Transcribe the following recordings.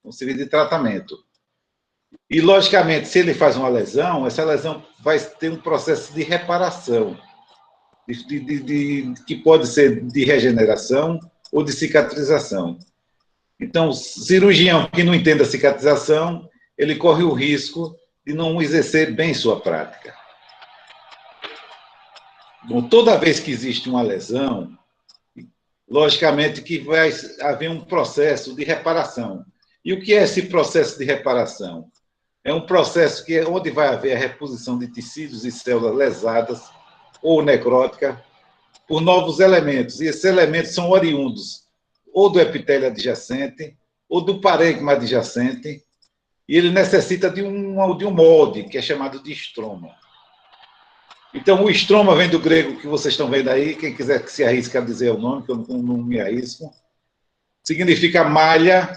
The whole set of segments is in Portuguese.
vão servir de tratamento. E, logicamente, se ele faz uma lesão, essa lesão vai ter um processo de reparação, que pode ser de regeneração ou de cicatrização. Então, o cirurgião que não entenda a cicatrização, ele corre o risco de não exercer bem sua prática. Bom, toda vez que existe uma lesão, logicamente que vai haver um processo de reparação. E o que é esse processo de reparação? É um processo onde vai haver a reposição de tecidos e células lesadas ou necróticas por novos elementos. E esses elementos são oriundos ou do epitélio adjacente ou do parênquima adjacente, e ele necessita de um molde, que é chamado de estroma. Então, o estroma vem do grego que vocês estão vendo aí, quem quiser que se arrisque a dizer o nome, que eu não me arrisco, significa malha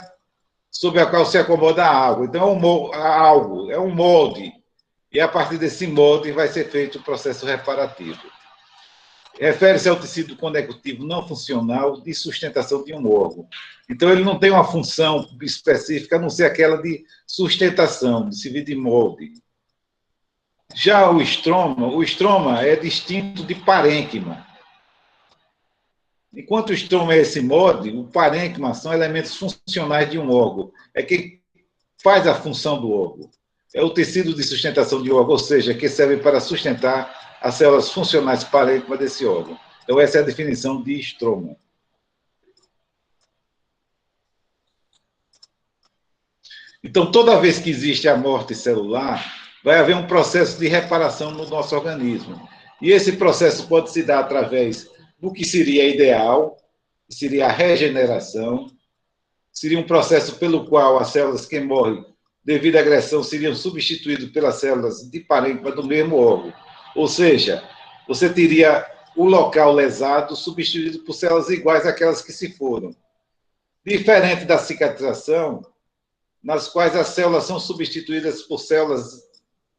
sobre a qual se acomoda a água. Então, é um molde, e a partir desse molde vai ser feito o processo reparativo. Refere-se ao tecido conectivo não funcional de sustentação de um órgão. Então, ele não tem uma função específica, a não ser aquela de sustentação, de servir de molde. Já o estroma é distinto de parênquima. Enquanto o estroma é esse molde, o parênquima são elementos funcionais de um órgão. É quem faz a função do órgão. É o tecido de sustentação de órgão, ou seja, que serve para sustentar as células funcionais parênquimas desse órgão. Então, essa é a definição de estroma. Então, toda vez que existe a morte celular, vai haver um processo de reparação no nosso organismo. E esse processo pode se dar através do que seria ideal, que seria a regeneração, seria um processo pelo qual as células que morrem devido à agressão seriam substituídas pelas células de parênquima do mesmo órgão. Ou seja, você teria o local lesado substituído por células iguais àquelas que se foram. Diferente da cicatrização, nas quais as células são substituídas por células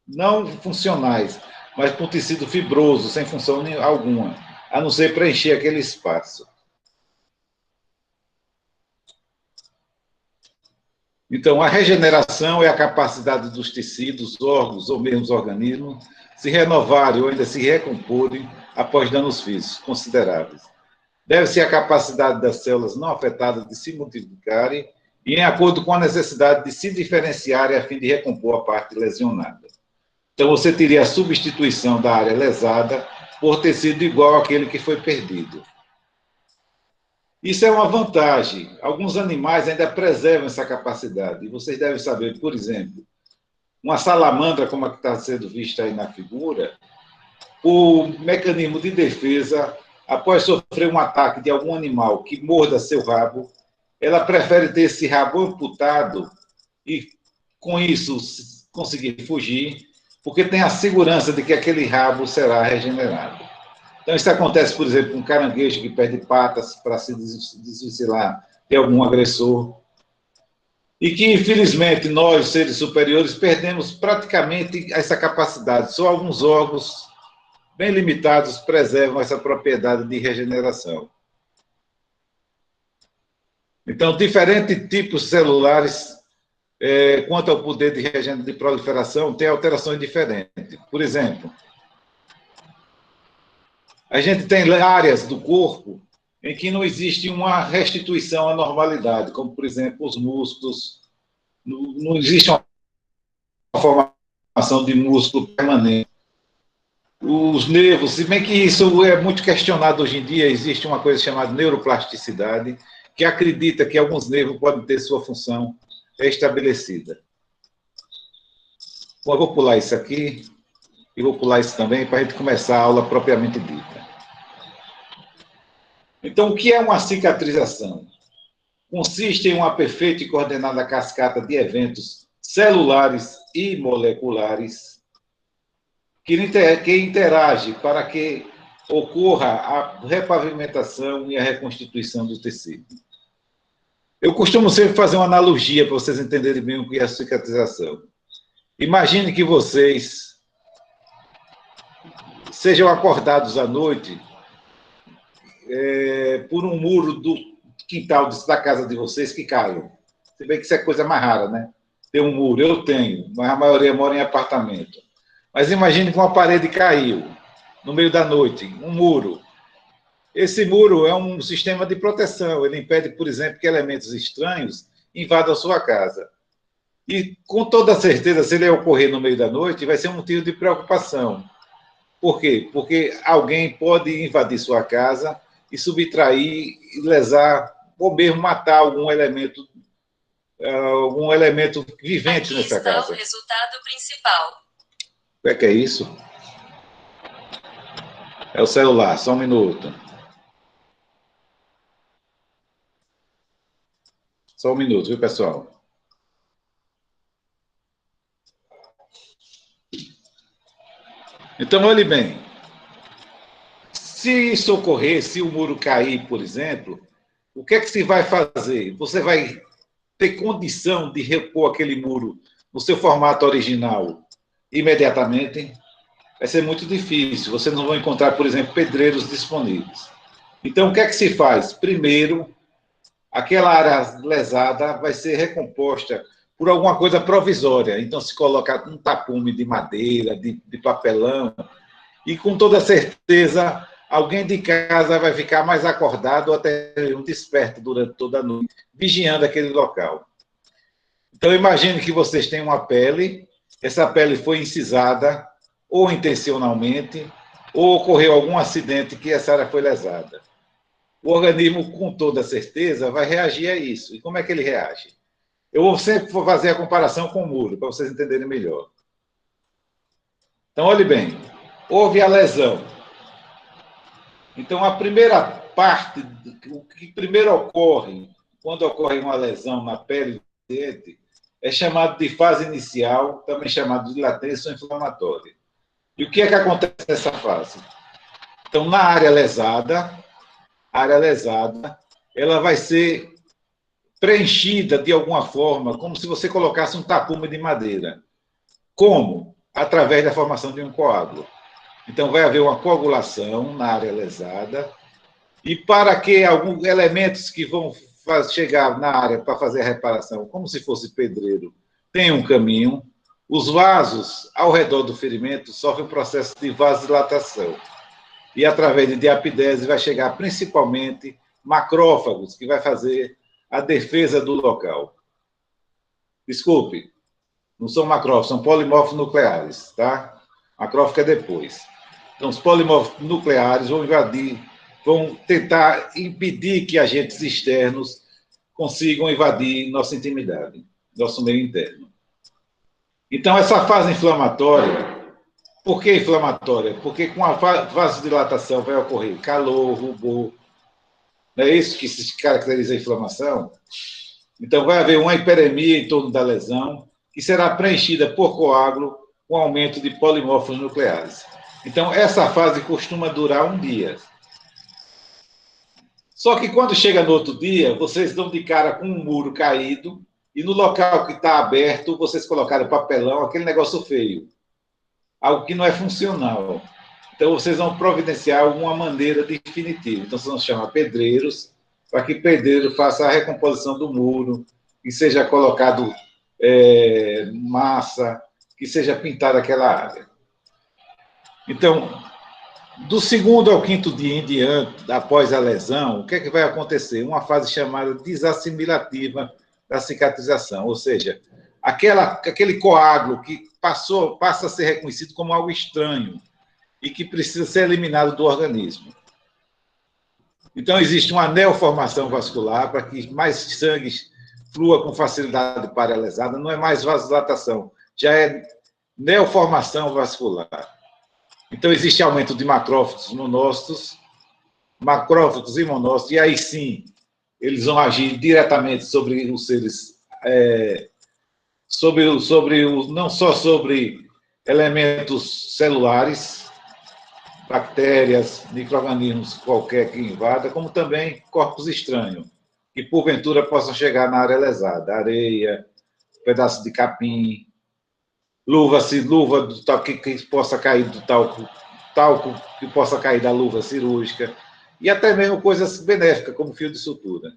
não funcionais, mas com tecido fibroso, sem função alguma, a não ser preencher aquele espaço. Então, a regeneração é a capacidade dos tecidos, órgãos ou mesmo os organismos se renovarem ou ainda se recomporem após danos físicos consideráveis. Deve-se à capacidade das células não afetadas de se multiplicarem e em acordo com a necessidade de se diferenciarem a fim de recompor a parte lesionada. Então, você teria a substituição da área lesada por tecido igual àquele que foi perdido. Isso é uma vantagem. Alguns animais ainda preservam essa capacidade. E vocês devem saber, por exemplo, uma salamandra, como a que está sendo vista aí na figura, o mecanismo de defesa, após sofrer um ataque de algum animal que morda seu rabo, ela prefere ter esse rabo amputado e, com isso, conseguir fugir, porque tem a segurança de que aquele rabo será regenerado. Então, isso acontece, por exemplo, com um caranguejo que perde patas para se desvencilhar de algum agressor. E que, infelizmente, nós, seres superiores, perdemos praticamente essa capacidade. Só alguns órgãos bem limitados preservam essa propriedade de regeneração. Então, diferentes tipos celulares, quanto ao poder de proliferação, têm alterações diferentes. Por exemplo, a gente tem áreas do corpo em que não existe uma restituição à normalidade, como, por exemplo, os músculos. Não existe uma formação de músculo permanente. Os nervos, se bem que isso é muito questionado hoje em dia, existe uma coisa chamada neuroplasticidade, que acredita que alguns nervos podem ter sua função estabelecida. Bom, eu vou pular isso aqui e vou pular isso também para a gente começar a aula propriamente dita. Então, o que é uma cicatrização? Consiste em uma perfeita e coordenada cascata de eventos celulares e moleculares que interagem para que ocorra a repavimentação e a reconstituição do tecido. Eu costumo sempre fazer uma analogia para vocês entenderem bem o que é a cicatrização. Imagine que vocês sejam acordados à noite por um muro do quintal da casa de vocês que caiam. Se bem que isso é coisa mais rara, né? Ter um muro, eu tenho, mas a maioria mora em apartamento. Mas imagine que uma parede caiu no meio da noite, um muro. Esse muro é um sistema de proteção, ele impede, por exemplo, que elementos estranhos invadam a sua casa. E, com toda certeza, se ele ocorrer no meio da noite, vai ser um motivo de preocupação. Por quê? Porque alguém pode invadir sua casa e subtrair, lesar, ou mesmo matar algum elemento vivente nessa casa. Aqui está o resultado principal. O que é isso? É o celular, só um minuto. Só um minuto, viu, pessoal? Então, olhe bem. Se isso ocorrer, se o muro cair, por exemplo, o que é que se vai fazer? Você vai ter condição de repor aquele muro no seu formato original imediatamente? Vai ser muito difícil. Vocês não vão encontrar, por exemplo, pedreiros disponíveis. Então, o que é que se faz? Primeiro, aquela área lesada vai ser recomposta por alguma coisa provisória. Então, se coloca um tapume de madeira, de papelão, e com toda certeza alguém de casa vai ficar mais acordado ou até um desperto durante toda a noite, vigiando aquele local. Então, imagine que vocês têm uma pele, essa pele foi incisada, ou intencionalmente, ou ocorreu algum acidente que essa área foi lesada. O organismo, com toda certeza, vai reagir a isso. E como é que ele reage? Eu vou sempre fazer a comparação com o muro, para vocês entenderem melhor. Então, olhe bem, houve a lesão. Então, a primeira parte, o que primeiro ocorre, quando ocorre uma lesão na pele do paciente, é chamado de fase inicial, também chamado de latência inflamatória. E o que é que acontece nessa fase? Então, na área lesada, ela vai ser preenchida de alguma forma, como se você colocasse um tapume de madeira. Como? Através da formação de um coágulo. Então, vai haver uma coagulação na área lesada, e para que alguns elementos que vão chegar na área para fazer a reparação, como se fosse pedreiro, tenham um caminho, os vasos ao redor do ferimento sofrem um processo de vasodilatação. E através de diapidese vai chegar principalmente macrófagos, que vai fazer a defesa do local. Desculpe, não são macrófagos, são polimorfos nucleares, tá? Macrófago é depois. Então, os polimorfos nucleares vão invadir, vão tentar impedir que agentes externos consigam invadir nossa intimidade, nosso meio interno. Então, essa fase inflamatória, por que inflamatória? Porque com a vasodilatação vai ocorrer calor, rubor, não é isso que se caracteriza a inflamação? Então, vai haver uma hiperemia em torno da lesão, que será preenchida por coágulo com aumento de polimorfos nucleares. Então, essa fase costuma durar um dia. Só que quando chega no outro dia, vocês dão de cara com um muro caído e no local que está aberto, vocês colocaram papelão, aquele negócio feio. Algo que não é funcional. Então, vocês vão providenciar alguma maneira definitiva. Então, vocês vão chamar pedreiros, para que pedreiro faça a recomposição do muro, que seja colocado massa, que seja pintada aquela área. Então, do segundo ao quinto dia em diante, após a lesão, o que é que vai acontecer? Uma fase chamada desassimilativa da cicatrização, ou seja, aquele coágulo que passa a ser reconhecido como algo estranho e que precisa ser eliminado do organismo. Então, existe uma neoformação vascular para que mais sangue flua com facilidade para a lesada, não é mais vasodilatação, já é neoformação vascular. Então, existe aumento de macrófagos e monócitos, e aí sim, eles vão agir diretamente sobre os seres, não só sobre elementos celulares, bactérias, micro-organismos qualquer que invada, como também corpos estranhos, que porventura possam chegar na área lesada, areia, pedaço de capim, luva do tal que possa cair do talco que possa cair da luva cirúrgica, e até mesmo coisas benéficas, como fio de sutura.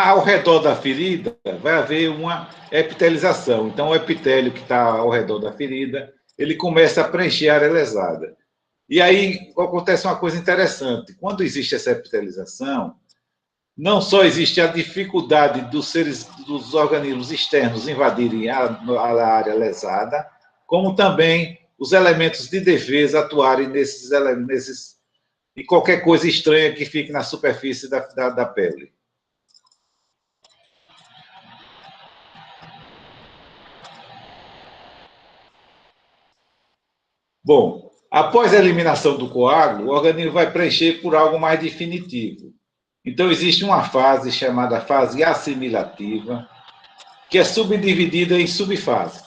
Ao redor da ferida, vai haver uma epitelização. Então, o epitélio que está ao redor da ferida, ele começa a preencher a área lesada. E aí acontece uma coisa interessante. Quando existe essa epitelização, não só existe a dificuldade dos organismos externos invadirem a área lesada, como também os elementos de defesa atuarem e qualquer coisa estranha que fique na superfície da pele. Bom, após a eliminação do coágulo, o organismo vai preencher por algo mais definitivo. Então, existe uma fase chamada fase assimilativa, que é subdividida em subfases.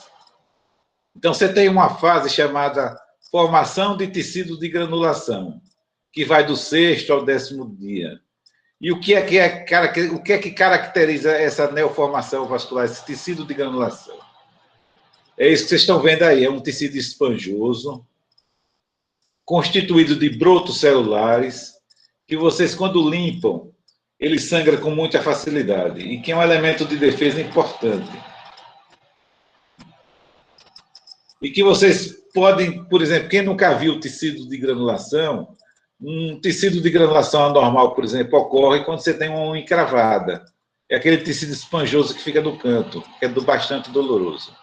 Então, você tem uma fase chamada formação de tecido de granulação, que vai do 6º ao 10º dia. E o que é que caracteriza essa neoformação vascular, esse tecido de granulação? É isso que vocês estão vendo aí, é um tecido esponjoso, constituído de brotos celulares, que vocês, quando limpam, ele sangra com muita facilidade, e que é um elemento de defesa importante. E que vocês podem, por exemplo, quem nunca viu tecido de granulação, um tecido de granulação anormal, por exemplo, ocorre quando você tem uma unha encravada. É aquele tecido esponjoso que fica no canto, que é bastante doloroso.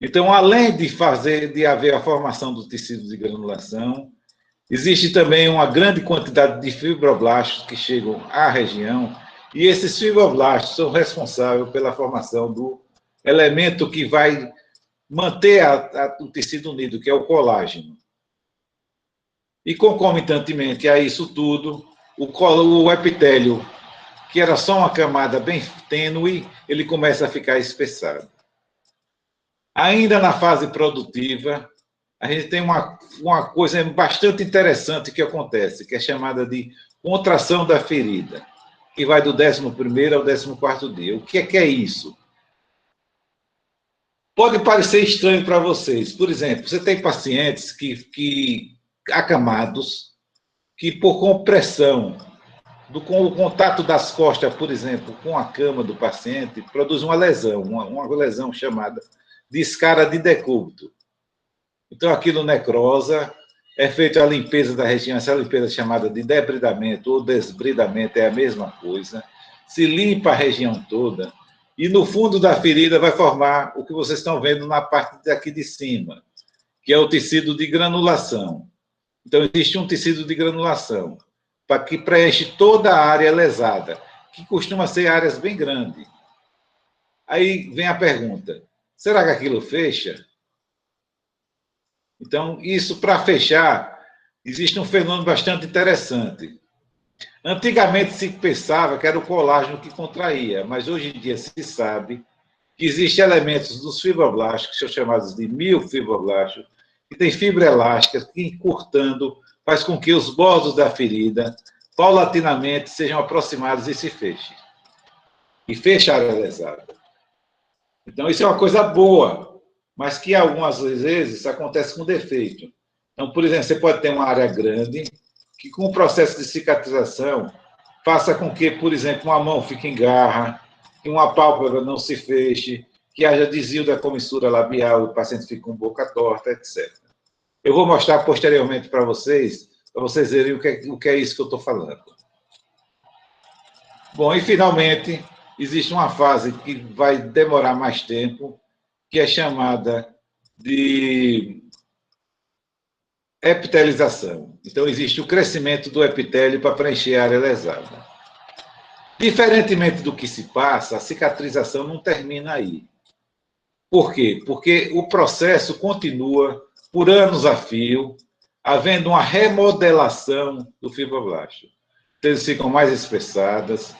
Então, além de haver a formação do tecido de granulação, existe também uma grande quantidade de fibroblastos que chegam à região, e esses fibroblastos são responsáveis pela formação do elemento que vai manter o tecido unido, que é o colágeno. E, concomitantemente a isso tudo, o epitélio, que era só uma camada bem tênue, ele começa a ficar espessado. Ainda na fase produtiva, a gente tem uma coisa bastante interessante que acontece, que é chamada de contração da ferida, que vai do 11º ao 14º dia. O que é isso? Pode parecer estranho para vocês. Por exemplo, você tem pacientes acamados, que por compressão, com o contato das costas, por exemplo, com a cama do paciente, produz uma lesão, uma lesão chamada de escara de decúbito. Então, aquilo necrosa, é feita a limpeza da região, essa limpeza chamada de debridamento ou desbridamento é a mesma coisa. Se limpa a região toda e no fundo da ferida vai formar o que vocês estão vendo na parte daqui de cima, que é o tecido de granulação. Então, existe um tecido de granulação que preenche toda a área lesada, que costuma ser áreas bem grandes. Aí vem a pergunta, será que aquilo fecha? Então, isso, para fechar, existe um fenômeno bastante interessante. Antigamente se pensava que era o colágeno que contraía, mas hoje em dia se sabe que existem elementos dos fibroblastos, que são chamados de miofibroblastos, que têm fibra elástica, que encurtando faz com que os bordos da ferida, paulatinamente, sejam aproximados e se fechem. E fecha a área lesada. Então, isso é uma coisa boa, mas que algumas vezes acontece com defeito. Então, por exemplo, você pode ter uma área grande que, com o processo de cicatrização, faça com que, por exemplo, uma mão fique em garra, que uma pálpebra não se feche, que haja desvio da comissura labial, o paciente fique com boca torta, etc. Eu vou mostrar posteriormente para vocês verem o que é isso que eu estou falando. Bom, e finalmente, existe uma fase que vai demorar mais tempo, que é chamada de epitelização. Então, existe o crescimento do epitélio para preencher a área lesada. Diferentemente do que se passa, a cicatrização não termina aí. Por quê? Porque o processo continua por anos a fio, havendo uma remodelação do fibroblasto. Eles ficam mais espessadas.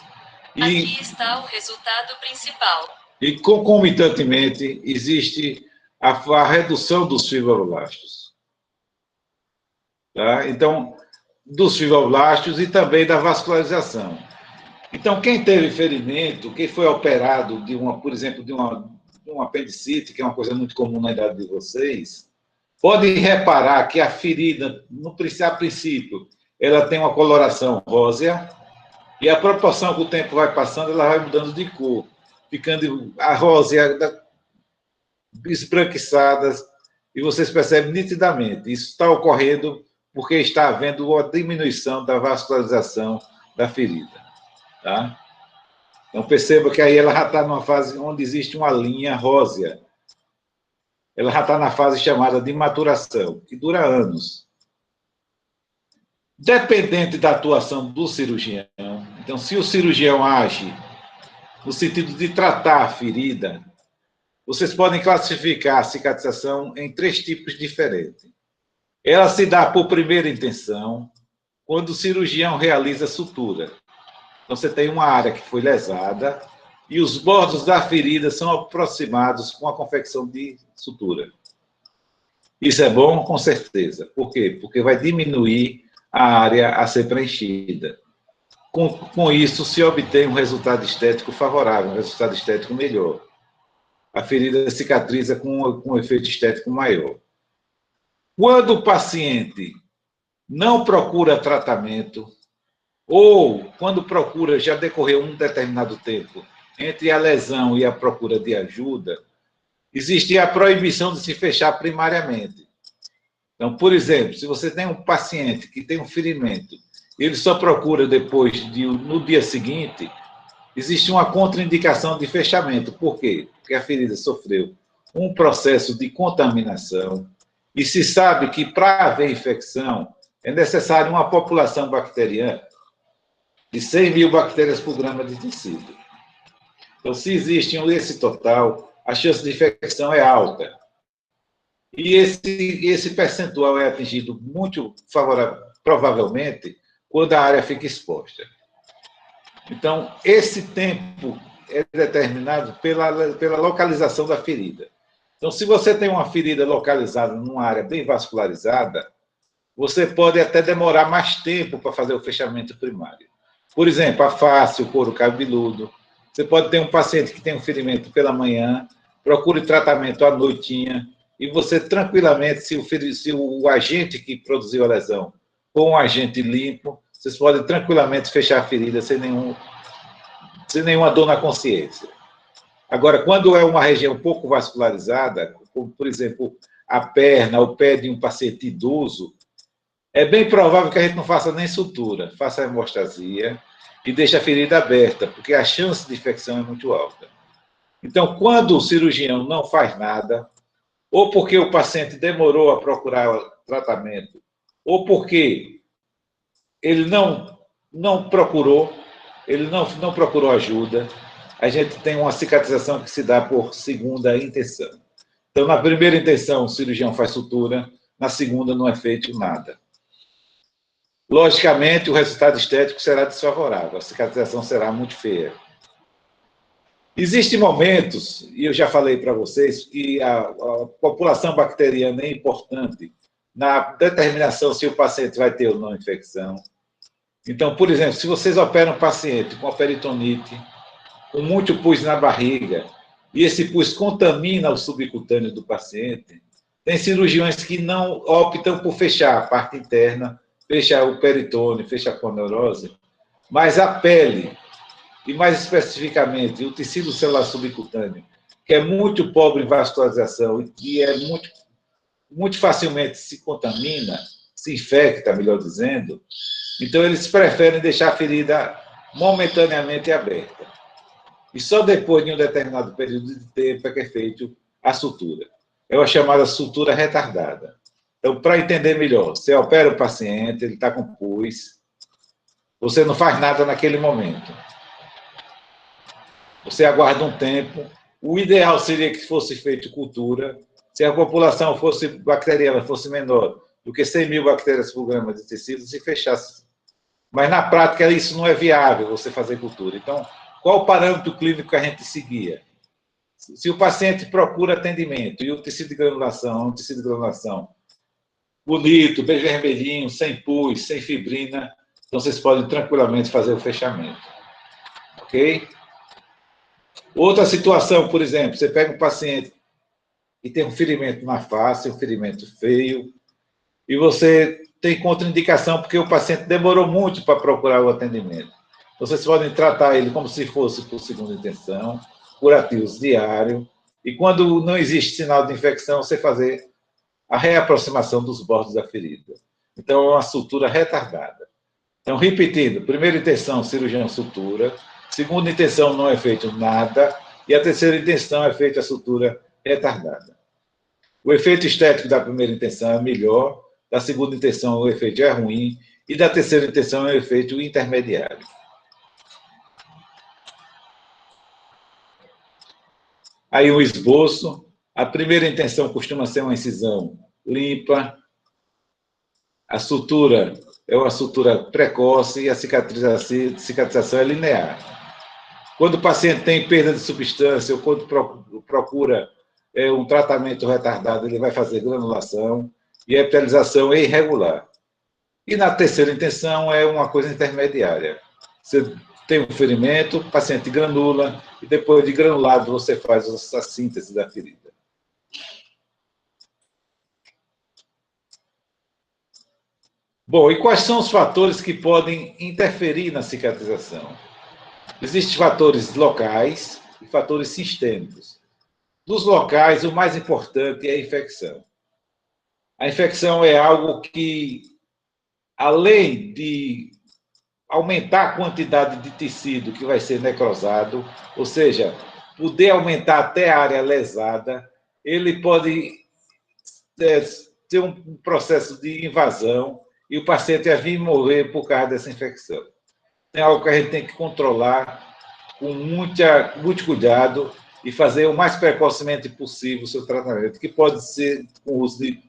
Aqui está o resultado principal. E, concomitantemente, existe a redução dos fibroblastos. Tá? Então, dos fibroblastos e também da vascularização. Então, quem teve ferimento, quem foi operado, por exemplo, de um apendicite, que é uma coisa muito comum na idade de vocês, pode reparar que a ferida, a princípio, ela tem uma coloração rósea, e a proporção que o tempo vai passando, ela vai mudando de cor, ficando a rósea esbranquiçadas, e vocês percebem nitidamente. Isso está ocorrendo porque está havendo uma diminuição da vascularização da ferida. Tá? Então, perceba que aí ela já está numa fase onde existe uma linha rósea. Ela já está na fase chamada de maturação, que dura anos. Dependente da atuação do cirurgião, então, se o cirurgião age no sentido de tratar a ferida, vocês podem classificar a cicatrização em 3 tipos diferentes. Ela se dá por primeira intenção, quando o cirurgião realiza a sutura. Então, você tem uma área que foi lesada e os bordos da ferida são aproximados com a confecção de sutura. Isso é bom? Com certeza. Por quê? Porque vai diminuir a área a ser preenchida. Com isso, se obtém um resultado estético favorável, um resultado estético melhor. A ferida cicatriza com um efeito estético maior. Quando o paciente não procura tratamento, ou quando procura, já decorreu um determinado tempo, entre a lesão e a procura de ajuda, existe a proibição de se fechar primariamente. Então, por exemplo, se você tem um paciente que tem um ferimento, ele só procura depois, no dia seguinte, existe uma contraindicação de fechamento. Por quê? Porque a ferida sofreu um processo de contaminação e se sabe que para haver infecção é necessário uma população bacteriana de 100.000 bactérias por grama de tecido. Então, se existe esse total, a chance de infecção é alta. E esse percentual é atingido muito provavelmente quando a área fica exposta. Então, esse tempo é determinado pela localização da ferida. Então, se você tem uma ferida localizada numa área bem vascularizada, você pode até demorar mais tempo para fazer o fechamento primário. Por exemplo, a face, o couro cabeludo. Você pode ter um paciente que tem um ferimento pela manhã, procure tratamento à noitinha, e você tranquilamente, se o agente que produziu a lesão for um agente limpo, vocês podem tranquilamente fechar a ferida sem nenhuma dor na consciência. Agora, quando é uma região pouco vascularizada, como, por exemplo, a perna, o pé de um paciente idoso, é bem provável que a gente não faça nem sutura, faça a hemostasia e deixe a ferida aberta, porque a chance de infecção é muito alta. Então, quando o cirurgião não faz nada, ou porque o paciente demorou a procurar tratamento, ou porque ele não procurou ajuda, a gente tem uma cicatrização que se dá por segunda intenção. Então, na primeira intenção, o cirurgião faz sutura, na segunda não é feito nada. Logicamente, o resultado estético será desfavorável, a cicatrização será muito feia. Existem momentos, e eu já falei para vocês, que a população bacteriana é importante na determinação se o paciente vai ter ou não infecção. Então, por exemplo, se vocês operam um paciente com peritonite, com muito pus na barriga, e esse pus contamina o subcutâneo do paciente, tem cirurgiões que não optam por fechar a parte interna, fechar o peritônio, fechar a poneurose, mas a pele, e mais especificamente o tecido celular subcutâneo, que é muito pobre em vascularização e que é muito facilmente se contamina, se infecta, melhor dizendo, então eles preferem deixar a ferida momentaneamente aberta. E só depois de um determinado período de tempo é que é feito a sutura. É a chamada sutura retardada. Então, para entender melhor, você opera o paciente, ele está com pus, você não faz nada naquele momento. Você aguarda um tempo. O ideal seria que fosse feito cultura. Se a população bacteriana fosse menor do que 100.000 bactérias por grama de tecido, se fechasse. Mas, na prática, isso não é viável, você fazer cultura. Então, qual o parâmetro clínico que a gente seguia? Se o paciente procura atendimento e o tecido de granulação é um tecido de granulação bonito, bem vermelhinho, sem pus, sem fibrina, então vocês podem tranquilamente fazer o fechamento. Ok? Outra situação, por exemplo, você pega um paciente que tem um ferimento na face, um ferimento feio, e você tem contraindicação porque o paciente demorou muito para procurar o atendimento. Vocês podem tratar ele como se fosse por segunda intenção, curativos diários, e quando não existe sinal de infecção, você fazer a reaproximação dos bordos da ferida. Então, é uma sutura retardada. Então, repetindo, primeira intenção, cirurgião sutura, segunda intenção, não é feito nada, e a terceira intenção é feita a sutura retardada. O efeito estético da primeira intenção é melhor, da segunda intenção o efeito é ruim, e da terceira intenção é o efeito intermediário. Aí o esboço, a primeira intenção costuma ser uma incisão limpa, a sutura é uma sutura precoce e a cicatrização é linear. Quando o paciente tem perda de substância ou quando procura um tratamento retardado, ele vai fazer granulação e a epitelização é irregular. E na terceira intenção é uma coisa intermediária. Você tem um ferimento, o paciente granula e depois de granulado você faz a síntese da ferida. Bom, e quais são os fatores que podem interferir na cicatrização? Existem fatores locais e fatores sistêmicos. Dos locais, o mais importante é a infecção. A infecção é algo que, além de aumentar a quantidade de tecido que vai ser necrosado, ou seja, poder aumentar até a área lesada, ele pode ter um processo de invasão e o paciente vai vir morrer por causa dessa infecção. É algo que a gente tem que controlar com muito cuidado e fazer o mais precocemente possível o seu tratamento, que pode ser com o uso de,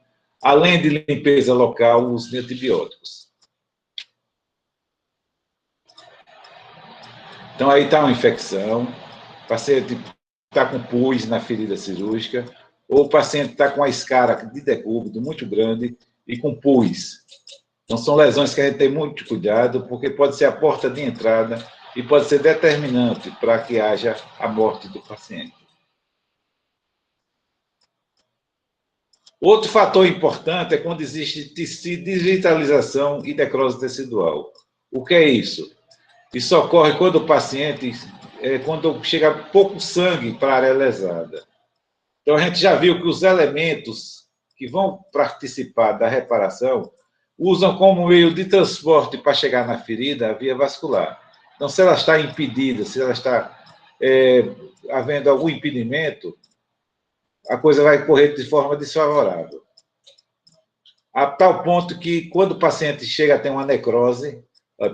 além de limpeza local, o uso de antibióticos. Então, aí está uma infecção, o paciente está com pus na ferida cirúrgica, ou o paciente está com a escara de decúbito muito grande e com pus. Então, são lesões que a gente tem muito cuidado, porque pode ser a porta de entrada e pode ser determinante para que haja a morte do paciente. Outro fator importante é quando existe desvitalização e necrose tecidual. O que é isso? Isso ocorre quando o paciente, quando chega pouco sangue para a área lesada. Então, a gente já viu que os elementos que vão participar da reparação usam como meio de transporte para chegar na ferida a via vascular. Então, se ela está impedida, se ela está havendo algum impedimento, a coisa vai correr de forma desfavorável. A tal ponto que, quando o paciente chega a ter uma necrose,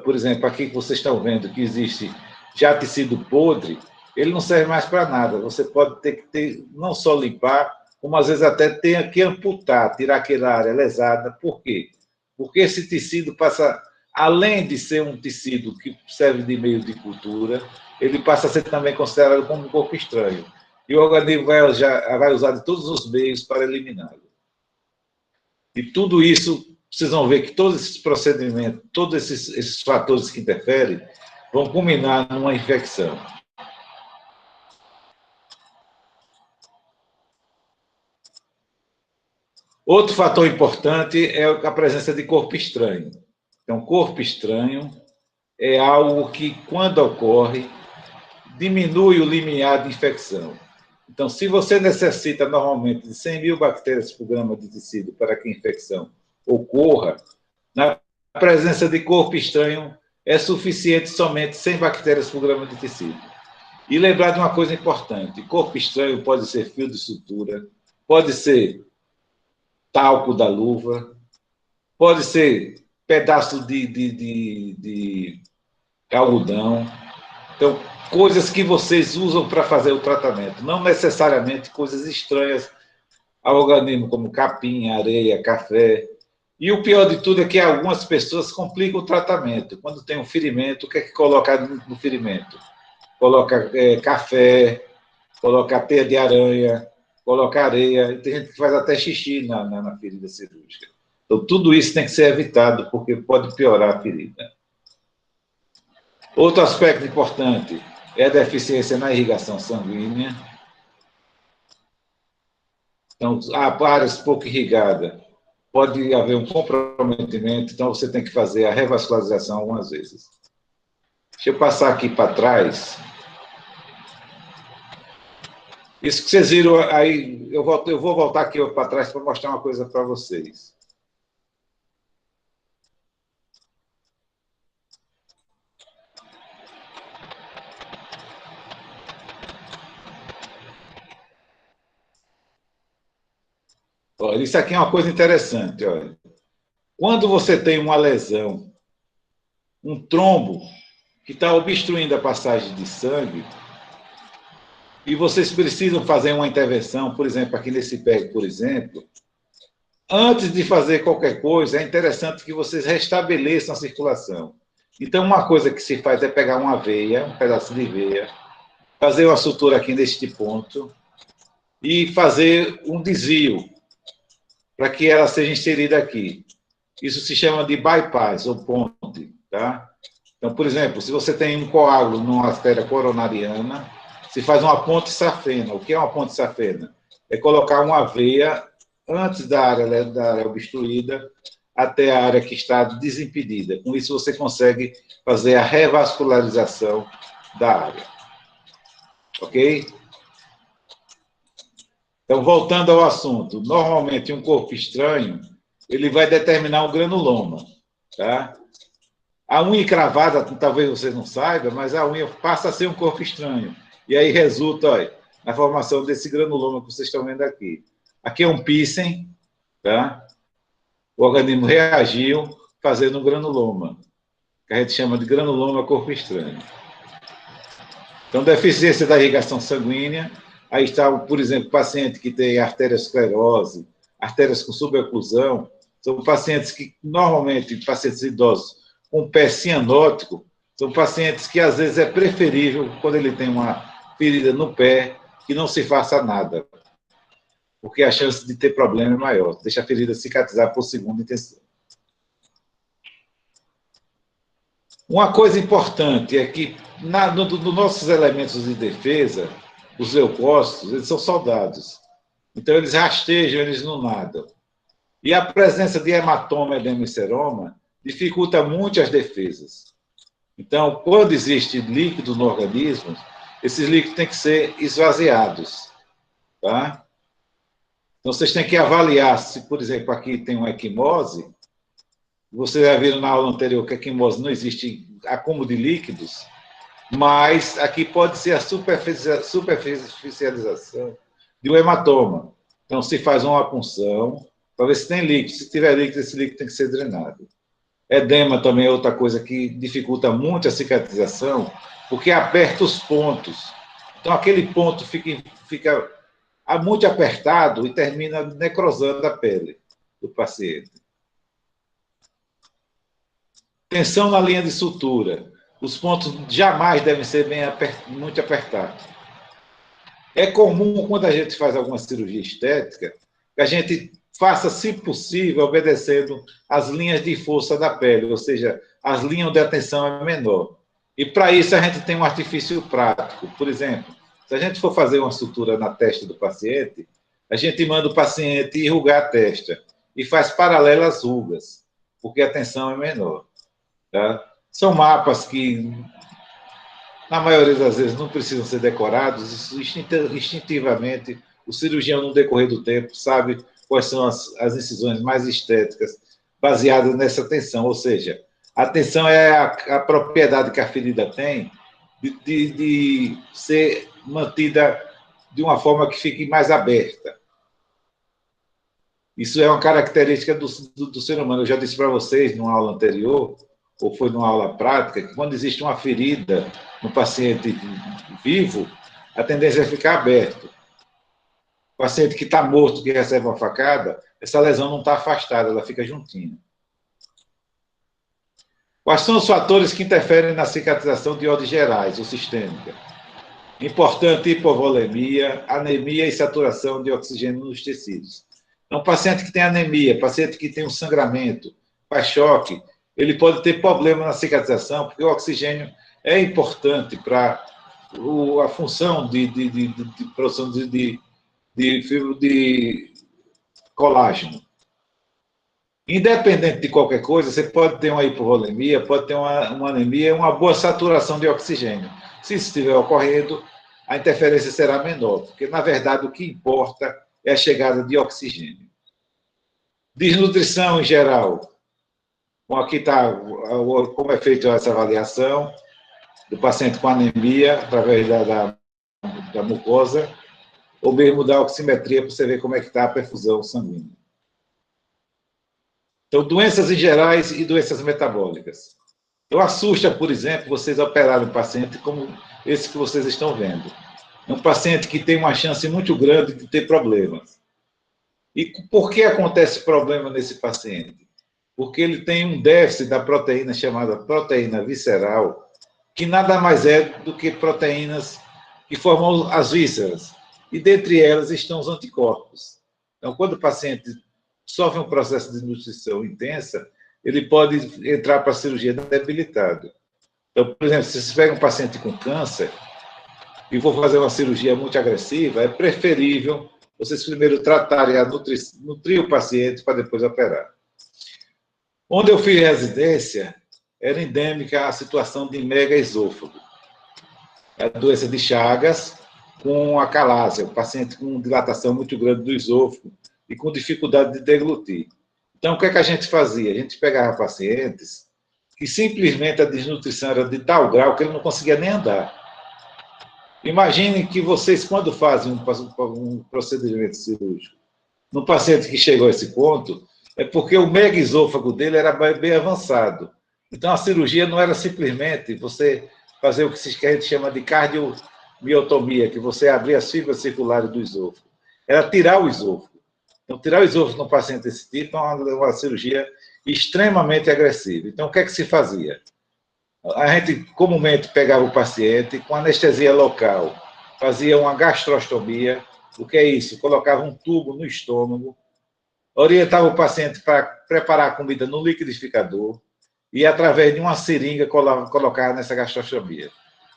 por exemplo, aqui que vocês estão vendo que existe já tecido podre, ele não serve mais para nada. Você pode ter que não só limpar, como às vezes até ter que amputar, tirar aquela área lesada. Por quê? Porque esse tecido passa, além de ser um tecido que serve de meio de cultura, ele passa a ser também considerado como um corpo estranho. E o organismo vai usar de todos os meios para eliminá-lo. E tudo isso, vocês vão ver que todos esses procedimentos, todos esses fatores que interferem, vão culminar numa infecção. Outro fator importante é a presença de corpo estranho. Então, corpo estranho é algo que, quando ocorre, diminui o limiar de infecção. Então, se você necessita normalmente de 100 mil bactérias por grama de tecido para que a infecção ocorra, na presença de corpo estranho é suficiente somente 100 bactérias por grama de tecido. E lembrar de uma coisa importante: corpo estranho pode ser fio de sutura, pode ser talco da luva, pode ser pedaço de algodão. Então, coisas que vocês usam para fazer o tratamento, não necessariamente coisas estranhas ao organismo, como capim, areia, café. E o pior de tudo é que algumas pessoas complicam o tratamento. Quando tem um ferimento, o que é que coloca no ferimento? Coloca café, coloca teia de aranha, coloca areia, e tem gente que faz até xixi na ferida cirúrgica. Então, tudo isso tem que ser evitado, porque pode piorar a ferida. Outro aspecto importante é a deficiência na irrigação sanguínea. Então, há áreas pouco irrigadas, pode haver um comprometimento, então você tem que fazer a revascularização algumas vezes. Deixa eu passar aqui para trás. Isso que vocês viram aí, eu vou voltar aqui para trás para mostrar uma coisa para vocês. Olha, isso aqui é uma coisa interessante. Olha. Quando você tem uma lesão, um trombo que está obstruindo a passagem de sangue, e vocês precisam fazer uma intervenção, por exemplo, aqui nesse pé, por exemplo, antes de fazer qualquer coisa, é interessante que vocês restabeleçam a circulação. Então, uma coisa que se faz é pegar uma veia, um pedaço de veia, fazer uma sutura aqui neste ponto e fazer um desvio para que ela seja inserida aqui. Isso se chama de bypass, ou ponte, tá? Então, por exemplo, se você tem um coágulo numa artéria coronariana, se faz uma ponte safena. O que é uma ponte safena? É colocar uma veia antes da área obstruída até a área que está desimpedida. Com isso, você consegue fazer a revascularização da área. Ok? Então, voltando ao assunto, normalmente um corpo estranho, ele vai determinar um granuloma, tá? A unha encravada, talvez você não saiba, mas a unha passa a ser um corpo estranho. E aí resulta, olha, na formação desse granuloma que vocês estão vendo aqui. Aqui é um píssen, tá? O organismo reagiu fazendo um granuloma, que a gente chama de granuloma corpo estranho. Então, deficiência da irrigação sanguínea, aí está, por exemplo, paciente que tem arteriosclerose, artérias com suboclusão, são pacientes que, normalmente, pacientes idosos com pé cianótico, são pacientes que, às vezes, é preferível, quando ele tem uma ferida no pé, que não se faça nada, porque a chance de ter problema é maior. Deixa a ferida cicatrizar por segunda intenção. Uma coisa importante é que, nos nossos elementos de defesa, os leucócitos, eles são soldados. Então, eles rastejam, eles não nadam. E a presença de hematoma, edema e seroma dificulta muito as defesas. Então, quando existe líquido no organismo, esses líquidos têm que ser esvaziados. Tá? Então, vocês têm que avaliar se, por exemplo, aqui tem uma equimose. Vocês já viram na aula anterior que a equimose não existe acúmulo de líquidos, mas aqui pode ser a superficialização de um hematoma. Então, se faz uma punção para ver se tem líquido. Se tiver líquido, esse líquido tem que ser drenado. Edema também é outra coisa que dificulta muito a cicatrização, porque aperta os pontos. Então, aquele ponto fica muito apertado e termina necrosando a pele do paciente. Tensão na linha de sutura. Os pontos jamais devem ser muito apertados. É comum, quando a gente faz alguma cirurgia estética, que a gente faça, se possível, obedecendo as linhas de força da pele, ou seja, as linhas onde a tensão é menor. E, para isso, a gente tem um artifício prático. Por exemplo, se a gente for fazer uma sutura na testa do paciente, a gente manda o paciente enrugar a testa e faz paralelo às rugas, porque a tensão é menor. Tá? São mapas que, na maioria das vezes, não precisam ser decorados. Instintivamente, o cirurgião, no decorrer do tempo, sabe quais são as incisões mais estéticas baseadas nessa tensão. Ou seja, a tensão é a propriedade que a ferida tem de ser mantida de uma forma que fique mais aberta. Isso é uma característica do ser humano. Eu já disse para vocês, numa aula anterior, ou foi numa aula prática, que quando existe uma ferida no paciente vivo, a tendência é ficar aberto. O paciente que está morto, que recebe uma facada, essa lesão não está afastada, ela fica juntinha. Quais são os fatores que interferem na cicatrização de ordem gerais ou sistêmica? Importante, hipovolemia, anemia e saturação de oxigênio nos tecidos. Então, paciente que tem anemia, paciente que tem um sangramento, faz choque, ele pode ter problema na cicatrização, porque o oxigênio é importante para a função de produção de colágeno. Independente de qualquer coisa, você pode ter uma hipovolemia, pode ter uma anemia, uma boa saturação de oxigênio. Se isso estiver ocorrendo, a interferência será menor, porque, na verdade, o que importa é a chegada de oxigênio. Desnutrição em geral. Bom, aqui está como é feita essa avaliação do paciente com anemia, através da mucosa, ou mesmo da oximetria, para você ver como é que está a perfusão sanguínea. Então, doenças em gerais e doenças metabólicas. Então, assusta, por exemplo, vocês operarem um paciente como esse que vocês estão vendo. É um paciente que tem uma chance muito grande de ter problemas. E por que acontece problema nesse paciente? Porque ele tem um déficit da proteína chamada proteína visceral, que nada mais é do que proteínas que formam as vísceras. E dentre elas estão os anticorpos. Então, quando o paciente sofre um processo de nutrição intensa, ele pode entrar para a cirurgia debilitado. Então, por exemplo, se você pega um paciente com câncer e for fazer uma cirurgia muito agressiva, é preferível vocês primeiro tratarem nutrir o paciente para depois operar. Onde eu fiz residência, era endêmica a situação de megaesôfago. A doença de Chagas com acalásia, o paciente com dilatação muito grande do esôfago e com dificuldade de deglutir. Então, o que é que a gente fazia? A gente pegava pacientes que simplesmente a desnutrição era de tal grau que ele não conseguia nem andar. Imaginem que vocês, quando fazem um procedimento cirúrgico, no paciente que chegou a esse ponto, é porque o megaesôfago dele era bem avançado. Então, a cirurgia não era simplesmente você fazer o que a gente chama de cardiomiotomia, que você abrir as fibras circulares do esôfago. Era tirar o esôfago. Então, tirar o esôfago num paciente desse tipo é uma cirurgia extremamente agressiva. Então, o que é que se fazia? A gente comumente pegava o paciente com anestesia local, fazia uma gastrostomia. O que é isso? Colocava um tubo no estômago, orientava o paciente para preparar a comida no liquidificador e, através de uma seringa, colocava nessa gastrostomia.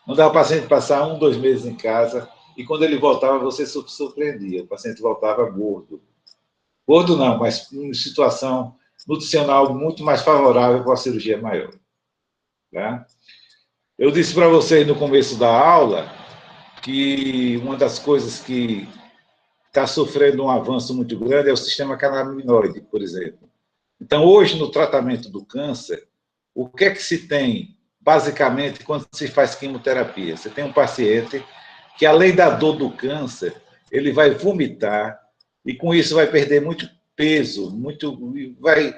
Mandava o paciente passar 1, 2 meses em casa e, quando ele voltava, você se surpreendia. O paciente voltava gordo. Gordo não, mas em situação nutricional muito mais favorável para a cirurgia maior. Tá? Eu disse para vocês no começo da aula que uma das coisas que está sofrendo um avanço muito grande é o sistema canabinoide, por exemplo. Então, hoje, no tratamento do câncer, o que é que se tem, basicamente, quando se faz quimioterapia? Você tem um paciente que, além da dor do câncer, ele vai vomitar e, com isso, vai perder muito peso, vai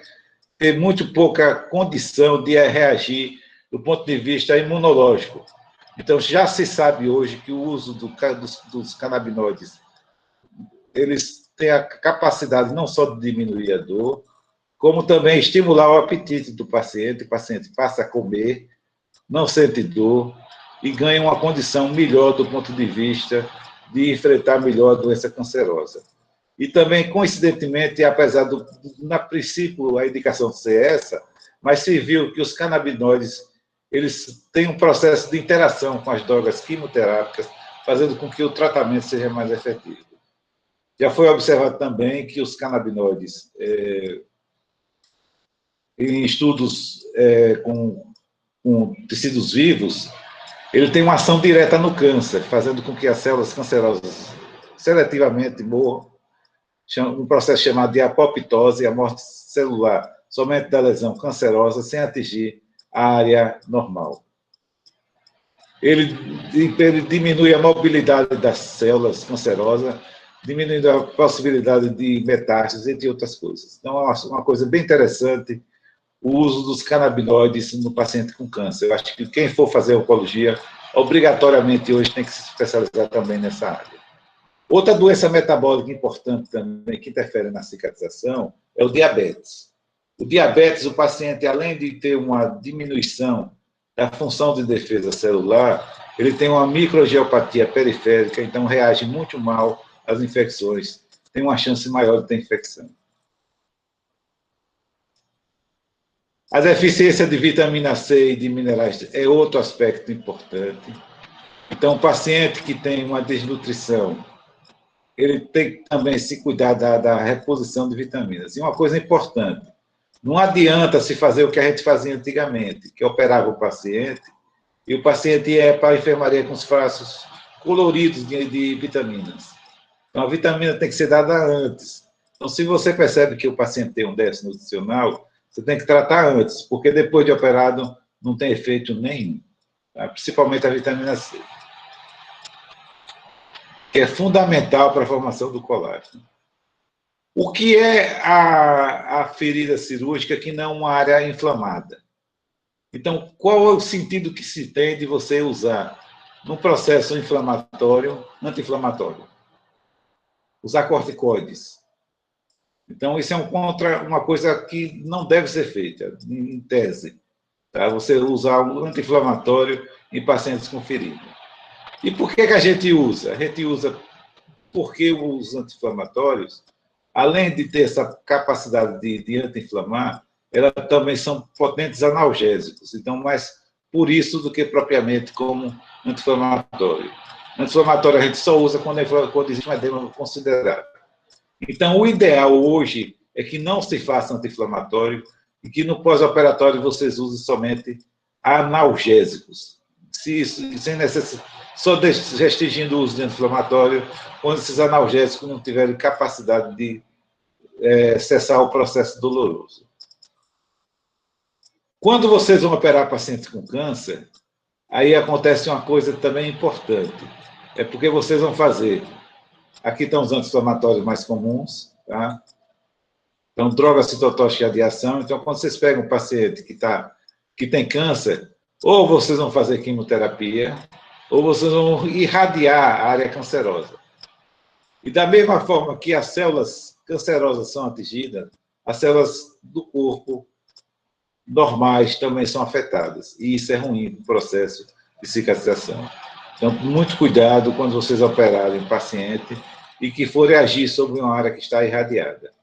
ter muito pouca condição de reagir do ponto de vista imunológico. Então, já se sabe hoje que o uso dos canabinoides, eles têm a capacidade não só de diminuir a dor, como também estimular o apetite do paciente. O paciente passa a comer, não sente dor e ganha uma condição melhor do ponto de vista de enfrentar melhor a doença cancerosa. E também, coincidentemente, apesar na princípio, a indicação ser essa, mas se viu que os canabinoides, eles têm um processo de interação com as drogas quimioterápicas, fazendo com que o tratamento seja mais efetivo. Já foi observado também que os canabinoides, em estudos com tecidos vivos, ele tem uma ação direta no câncer, fazendo com que as células cancerosas seletivamente morram, um processo chamado de apoptose, a morte celular somente da lesão cancerosa, sem atingir a área normal. Ele diminui a mobilidade das células cancerosas, diminuindo a possibilidade de metástases, entre outras coisas. Então, é uma coisa bem interessante o uso dos canabinoides no paciente com câncer. Eu acho que quem for fazer oncologia, obrigatoriamente hoje tem que se especializar também nessa área. Outra doença metabólica importante também, que interfere na cicatrização, é o diabetes. O diabetes, o paciente, além de ter uma diminuição da função de defesa celular, ele tem uma microangiopatia periférica, então reage muito mal às infecções, tem uma chance maior de ter infecção. A deficiência de vitamina C e de minerais é outro aspecto importante. Então, o paciente que tem uma desnutrição, ele tem que também se cuidar da reposição de vitaminas. E uma coisa importante, Não adianta se fazer o que a gente fazia antigamente, que operava o paciente, e o paciente ia para a enfermaria com os frascos coloridos de vitaminas. Então, a vitamina tem que ser dada antes. Então, se você percebe que o paciente tem um déficit nutricional, você tem que tratar antes, porque depois de operado não tem efeito nenhum, tá? Principalmente a vitamina C, que é fundamental para a formação do colágeno. O que é a ferida cirúrgica que não é uma área inflamada? Então, qual é o sentido que se tem de você usar num processo inflamatório, anti-inflamatório? Usar corticoides. Então, isso é uma coisa que não deve ser feita, em tese. Tá? Você usar um anti-inflamatório em pacientes com ferida. E por que a gente usa? A gente usa porque os anti-inflamatórios, além de ter essa capacidade de anti-inflamar, elas também são potentes analgésicos. Então, mais por isso do que propriamente como anti-inflamatório. Anti-inflamatório a gente só usa quando existe um edema considerável. Então, o ideal hoje é que não se faça anti-inflamatório e que no pós-operatório vocês usem somente analgésicos. Sem necessidade, só restringindo o uso de anti-inflamatório quando esses analgésicos não tiverem capacidade de cessar o processo doloroso. Quando vocês vão operar pacientes com câncer, aí acontece uma coisa também importante. É porque vocês vão fazer... Aqui estão os anti-inflamatórios mais comuns, tá? Então, droga citotóxica de ação. Então, quando vocês pegam um paciente que tem câncer, ou vocês vão fazer quimioterapia, ou vocês vão irradiar a área cancerosa. E da mesma forma que as células cancerosas são atingidas, as células do corpo normais também são afetadas. E isso é ruim no processo de cicatrização. Então, muito cuidado quando vocês operarem um paciente e que forem agir sobre uma área que está irradiada.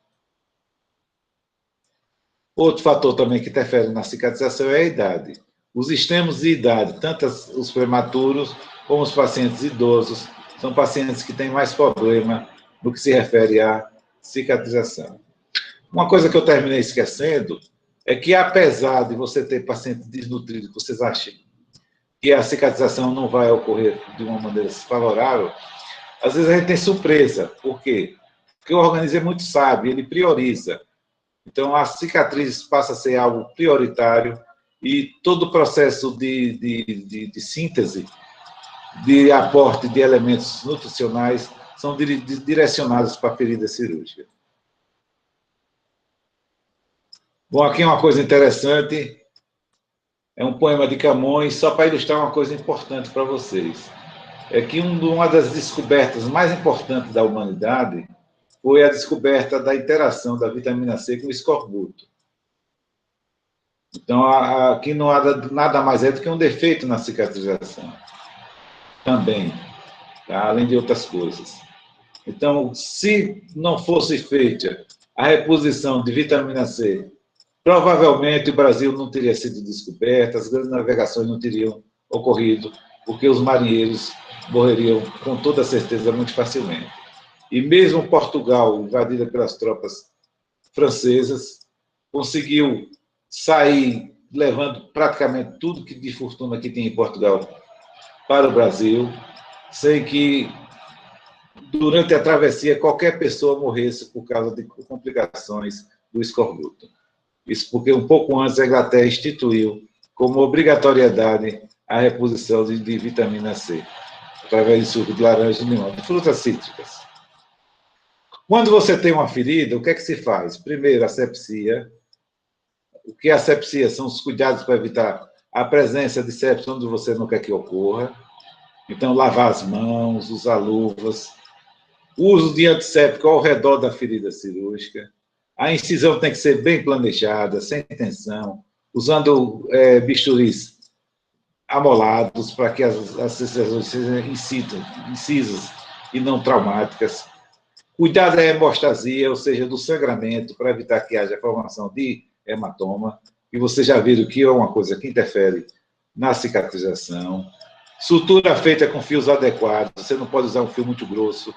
Outro fator também que interfere na cicatrização é a idade. Os extremos de idade, tanto os prematuros como os pacientes idosos, são pacientes que têm mais problema no que se refere à cicatrização. Uma coisa que eu terminei esquecendo é que, apesar de você ter paciente desnutrido, que vocês acham que a cicatrização não vai ocorrer de uma maneira favorável, às vezes a gente tem surpresa. Por quê? Porque o organismo é muito sábio, ele prioriza. Então, a cicatriz passa a ser algo prioritário e todo o processo de síntese, de aporte de elementos nutricionais, são direcionados para a ferida cirúrgica. Bom, aqui é uma coisa interessante, é um poema de Camões, só para ilustrar uma coisa importante para vocês. É que uma das descobertas mais importantes da humanidade foi a descoberta da interação da vitamina C com o escorbuto. Então, aqui não há nada mais do que um defeito na cicatrização. Também, tá? Além de outras coisas. Então, se não fosse feita a reposição de vitamina C, provavelmente o Brasil não teria sido descoberto, as grandes navegações não teriam ocorrido, porque os marinheiros morreriam, com toda certeza, muito facilmente. E mesmo Portugal, invadida pelas tropas francesas, conseguiu sair levando praticamente tudo que de fortuna que tem em Portugal para o Brasil, sem que, durante a travessia, qualquer pessoa morresse por causa de complicações do escorbuto. Isso porque, um pouco antes, a Inglaterra instituiu como obrigatoriedade a reposição de vitamina C, através de suco de laranja e limão, de frutas cítricas. Quando você tem uma ferida, o que é que se faz? Primeiro, a sepsia. O que é a sepsia? São os cuidados para evitar a presença de sepsis onde você não quer que ocorra. Então, lavar as mãos, usar luvas, uso de antisséptico ao redor da ferida cirúrgica. A incisão tem que ser bem planejada, sem tensão, usando bisturis amolados para que as incisões sejam incisas e não traumáticas. Cuidar da hemostasia, ou seja, do sangramento, para evitar que haja formação de hematoma. E vocês já viram que é uma coisa que interfere na cicatrização. Sutura feita com fios adequados. Você não pode usar um fio muito grosso,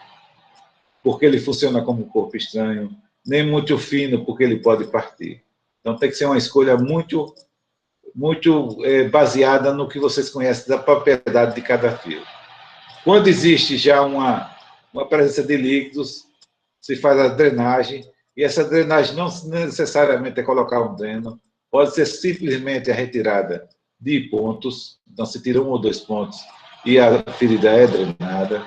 porque ele funciona como um corpo estranho, nem muito fino, porque ele pode partir. Então, tem que ser uma escolha muito baseada no que vocês conhecem da propriedade de cada fio. Quando existe já uma presença de líquidos, se faz a drenagem, e essa drenagem não necessariamente é colocar um dreno, pode ser simplesmente a retirada de pontos, então se tira 1 ou 2 pontos e a ferida é drenada.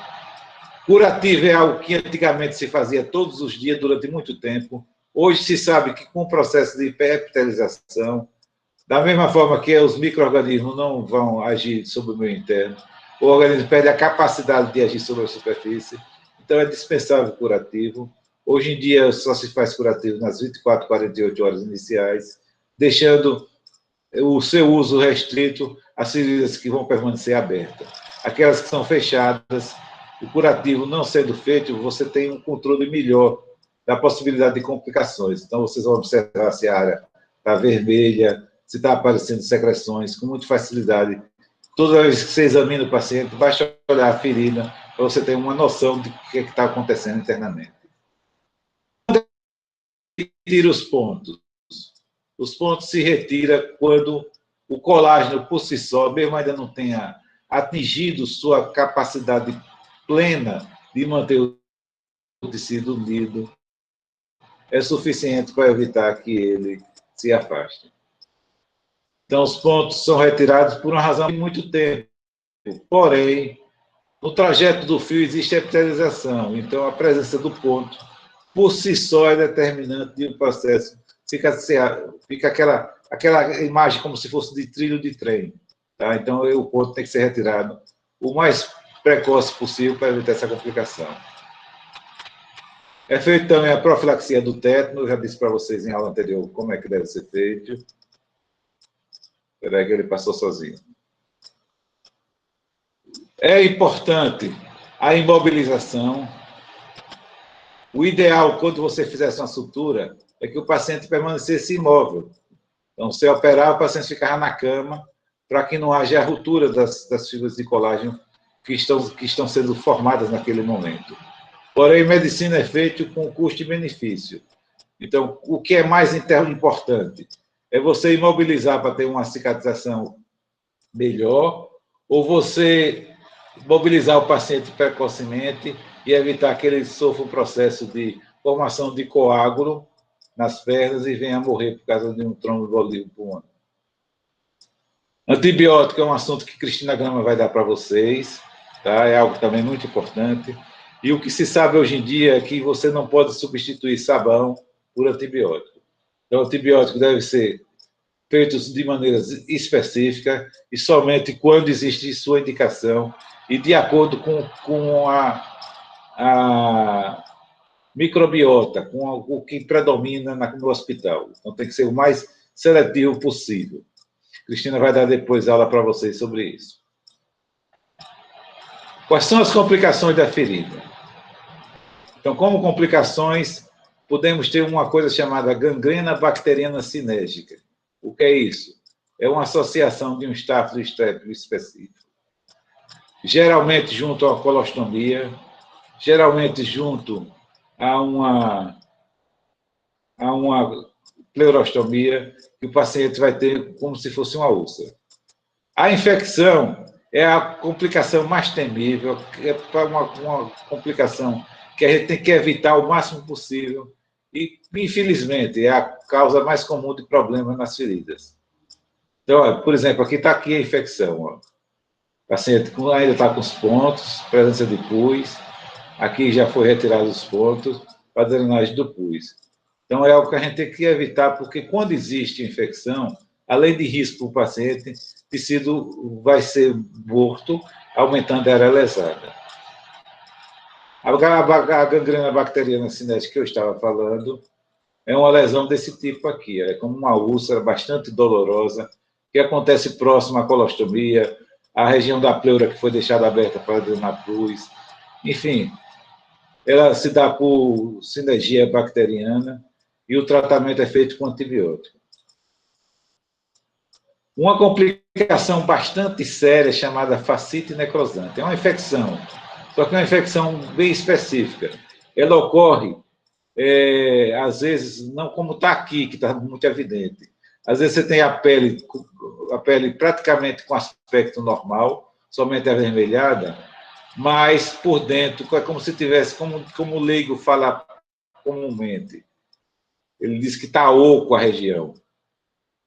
Curativo é algo que antigamente se fazia todos os dias durante muito tempo. Hoje se sabe que com o processo de hiperepitelização, da mesma forma que os micro-organismos não vão agir sobre o meio interno, o organismo perde a capacidade de agir sobre a superfície, então é dispensável curativo. Hoje em dia só se faz curativo nas 24, 48 horas iniciais, deixando o seu uso restrito às feridas que vão permanecer abertas. Aquelas que são fechadas, o curativo não sendo feito, você tem um controle melhor da possibilidade de complicações. Então, vocês vão observar se a área está vermelha, se está aparecendo secreções, com muita facilidade. Toda vez que você examina o paciente, basta olhar a ferida para você ter uma noção de o que está acontecendo internamente. Retira os pontos. Os pontos se retiram quando o colágeno, por si só, mesmo ainda não tenha atingido sua capacidade plena de manter o tecido unido, é suficiente para evitar que ele se afaste. Então, os pontos são retirados por uma razão de muito tempo. Porém, no trajeto do fio existe a epitelização. Então, a presença do ponto, por si só, é determinante de um processo. Fica aquela imagem como se fosse de trilho de trem. Tá? Então, o ponto tem que ser retirado o mais precoce possível para evitar essa complicação. É feito também a profilaxia do tétano. Eu já disse para vocês em aula anterior como é que deve ser feito. Espera aí que ele passou sozinho. É importante a imobilização. O ideal, quando você fizesse uma sutura, é que o paciente permanecesse imóvel. Então, se operar, o paciente ficava na cama, para que não haja a ruptura das fibras de colágeno que estão sendo formadas naquele momento. Porém, medicina é feita com custo e benefício. Então, o que é mais importante é você imobilizar para ter uma cicatrização melhor, ou você mobilizar o paciente precocemente e evitar que ele sofra um processo de formação de coágulo nas pernas e venha a morrer por causa de um tromboembolismo pulmonar. Antibiótico é um assunto que Cristina Grama vai dar para vocês, tá? É algo também muito importante. E o que se sabe hoje em dia é que você não pode substituir sabão por antibiótico. Então, o antibiótico deve ser feito de maneira específica e somente quando existe sua indicação e de acordo com a microbiota, com o que predomina no hospital. Então, tem que ser o mais seletivo possível. Cristina vai dar depois aula para vocês sobre isso. Quais são as complicações da ferida? Então, como complicações, podemos ter uma coisa chamada gangrena bacteriana sinérgica. O que é isso? É uma associação de um estáfilo estrépito específico. Geralmente junto à colostomia, geralmente junto a uma pleurostomia, que o paciente vai ter como se fosse uma úlcera. A infecção é a complicação mais temível, é uma complicação que a gente tem que evitar o máximo possível e, infelizmente, é a causa mais comum de problemas nas feridas. Então, ó, por exemplo, aqui está a infecção. Ó. O paciente ainda está com os pontos, presença de pus. Aqui já foi retirado os pontos para a drenagem do pus. Então, é algo que a gente tem que evitar, porque quando existe infecção, além de risco para o paciente, o tecido vai ser morto, aumentando a área lesada. A gangrena bacteriana cinética que eu estava falando é uma lesão desse tipo aqui. É como uma úlcera bastante dolorosa, que acontece próximo à colostomia, à região da pleura que foi deixada aberta para drenar pus. Enfim, ela se dá por sinergia bacteriana e o tratamento é feito com antibiótico. Uma complicação bastante séria chamada fascite necrosante. É uma infecção, só que é uma infecção bem específica. Ela ocorre às vezes, não como está aqui, que está muito evidente. Às vezes você tem a pele praticamente com aspecto normal, somente avermelhada, mas por dentro é como se tivesse, como o leigo fala comumente, ele diz que está oco a região.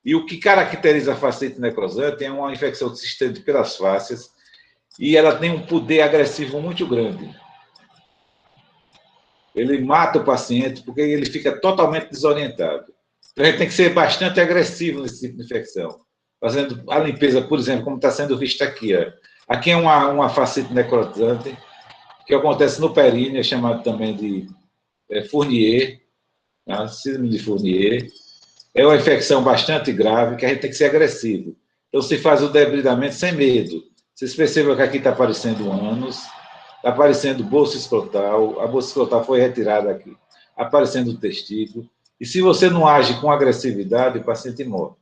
E o que caracteriza a fascite necrosante é uma infecção que se estende pelas fáscias e ela tem um poder agressivo muito grande. Ele mata o paciente porque ele fica totalmente desorientado. Então, a gente tem que ser bastante agressivo nesse tipo de infecção. Fazendo a limpeza, por exemplo, como está sendo visto aqui. Ó. Aqui é uma fascite necrosante que acontece no períneo, é chamado também de Fournier, tá? Síndrome de Fournier. É uma infecção bastante grave, que a gente tem que ser agressivo. Então, se faz o debridamento sem medo. Vocês percebam que aqui está aparecendo ânus, está aparecendo bolsa escrotal, a bolsa escrotal foi retirada aqui, aparecendo o testículo. E se você não age com agressividade, o paciente morre.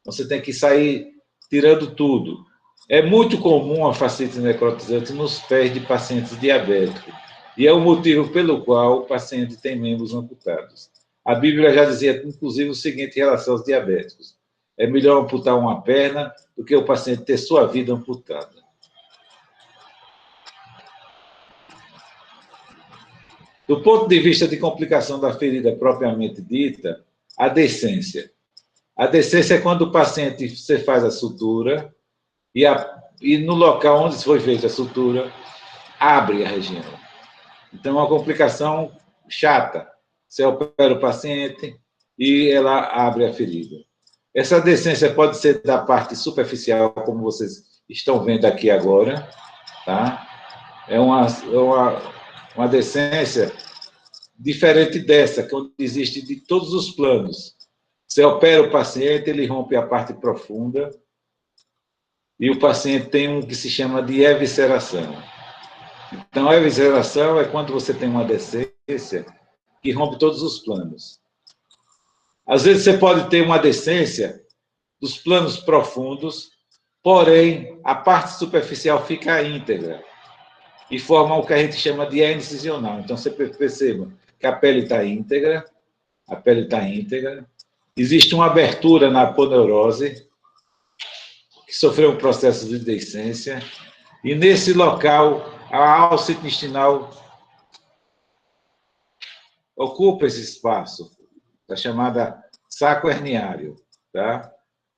Você tem que sair tirando tudo. É muito comum a fascite necrotizante nos pés de pacientes diabéticos. E é o motivo pelo qual o paciente tem membros amputados. A Bíblia já dizia, inclusive, o seguinte em relação aos diabéticos: é melhor amputar uma perna do que o paciente ter sua vida amputada. Do ponto de vista de complicação da ferida propriamente dita, a decência. A decência é quando o paciente, você faz a sutura e no local onde foi feita a sutura, abre a região. Então, é uma complicação chata. Você opera o paciente e ela abre a ferida. Essa decência pode ser da parte superficial, como vocês estão vendo aqui agora, tá? É uma decência diferente dessa, que existe de todos os planos. Você opera o paciente, ele rompe a parte profunda e o paciente tem um que se chama de evisceração. Então, a evisceração é quando você tem uma decência que rompe todos os planos. Às vezes você pode ter uma decência dos planos profundos, porém, a parte superficial fica íntegra e forma o que a gente chama de hernia incisional. Então, você perceba que a pele está íntegra, existe uma abertura na aponeurose, que sofreu um processo de decência, e nesse local, a alça intestinal ocupa esse espaço, da chamada saco herniário, tá?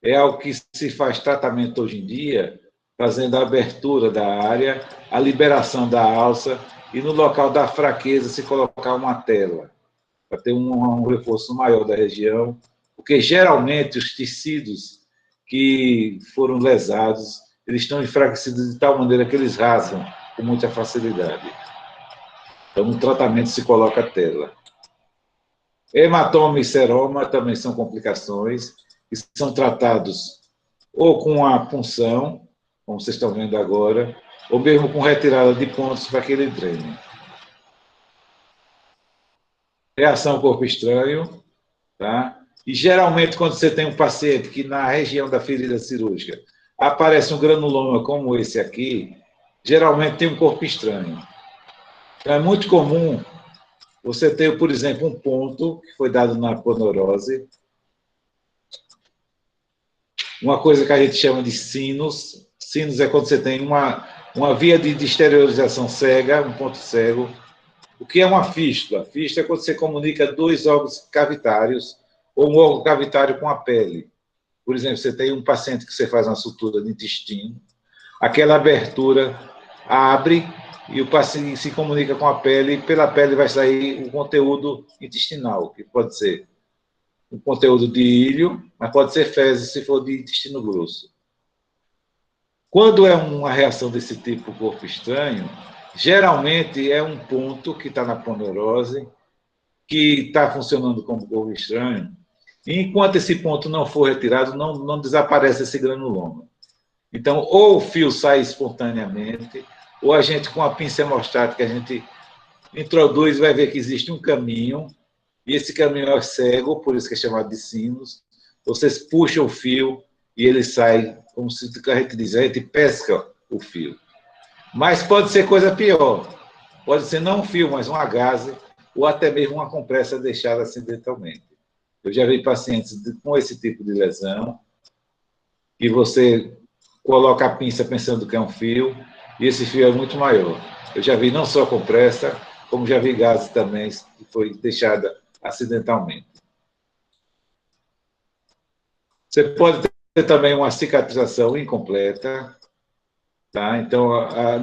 É ao que se faz tratamento hoje em dia, fazendo a abertura da área, a liberação da alça e no local da fraqueza se colocar uma tela, para ter um reforço maior da região, porque geralmente os tecidos que foram lesados, eles estão enfraquecidos de tal maneira que eles rasgam com muita facilidade. Então, no tratamento se coloca a tela. Hematoma e seroma também são complicações que são tratados ou com a punção, como vocês estão vendo agora, ou mesmo com retirada de pontos para que ele drene. Reação ao corpo estranho, tá? E geralmente quando você tem um paciente que na região da ferida cirúrgica aparece um granuloma como esse aqui, geralmente tem um corpo estranho. Então é muito comum você ter, por exemplo, um ponto que foi dado na aponeurose, uma coisa que a gente chama de sinus. Sinus é quando você tem uma via de exteriorização cega, um ponto cego. O que é uma fístula? Fístula é quando você comunica dois órgãos cavitários ou um órgão cavitário com a pele. Por exemplo, você tem um paciente que você faz uma sutura de intestino, aquela abertura abre e o paciente se comunica com a pele, e pela pele vai sair o conteúdo intestinal, que pode ser um conteúdo de íleo, mas pode ser fezes se for de intestino grosso. Quando é uma reação desse tipo, corpo estranho, geralmente é um ponto que está na aponeurose, que está funcionando como corpo estranho, e enquanto esse ponto não for retirado, não desaparece esse granuloma. Então, ou o fio sai espontaneamente, ou a gente, com a pinça hemostática, a gente introduz e vai ver que existe um caminho, e esse caminho é cego, por isso que é chamado de sinus. Vocês puxam o fio e ele sai, como se a gente diz, a gente pesca o fio. Mas pode ser coisa pior. Pode ser não um fio, mas um agaze, ou até mesmo uma compressa deixada acidentalmente. Eu já vi pacientes com esse tipo de lesão, que você coloca a pinça pensando que é um fio, e esse fio é muito maior. Eu já vi não só compressa, como já vi gases também, que foi deixada acidentalmente. Você pode ter também uma cicatrização incompleta, tá? Então,